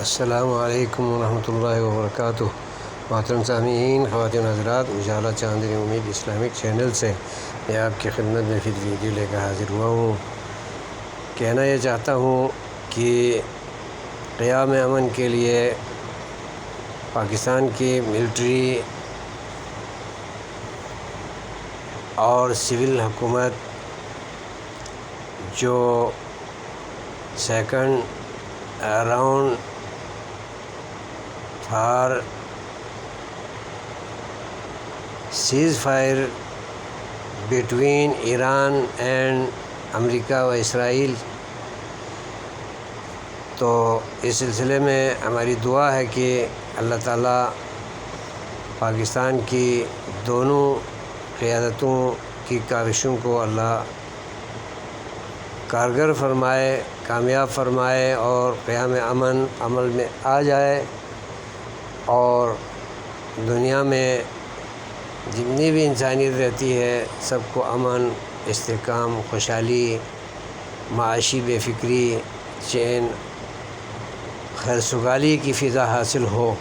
السلام علیکم ورحمۃ اللہ وبرکاتہ۔ محترم سامعین، خواتین حضرات، اجالہ چاندنی امید اسلامک چینل سے میں آپ کی خدمت میں پھر ویڈیو لے کر حاضر ہوا ہوں۔ کہنا یہ چاہتا ہوں کہ قیام امن کے لیے پاکستان کی ملٹری اور سول حکومت جو second round for ceasefire between Iran and امریکہ و اسرائیل، تو اس سلسلے میں ہماری دعا ہے کہ اللہ تعالیٰ پاکستان کی دونوں قیادتوں کی کاوشوں کو اللہ کارگر فرمائے، کامیاب فرمائے اور قیام امن عمل میں آ جائے، اور دنیا میں جتنی بھی انسانیت رہتی ہے سب کو امن، استحکام، خوشحالی، معاشی بے فکری، چین، خیر سگالی کی فضا حاصل ہو۔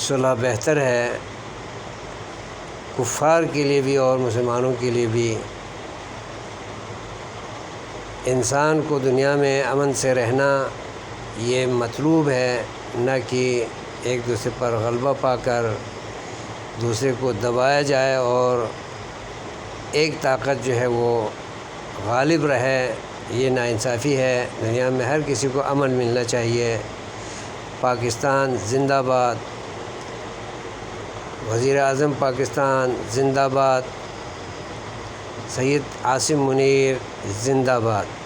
صلح بہتر ہے کفار کے لیے بھی اور مسلمانوں کے لیے بھی۔ انسان کو دنیا میں امن سے رہنا یہ مطلوب ہے، نہ کہ ایک دوسرے پر غلبہ پا کر دوسرے کو دبایا جائے اور ایک طاقت جو ہے وہ غالب رہے۔ یہ ناانصافی ہے۔ دنیا میں ہر کسی کو امن ملنا چاہیے۔ پاکستان زندہ باد، وزیر اعظم پاکستان زندہ باد، سید عاصم منیر زندہ باد۔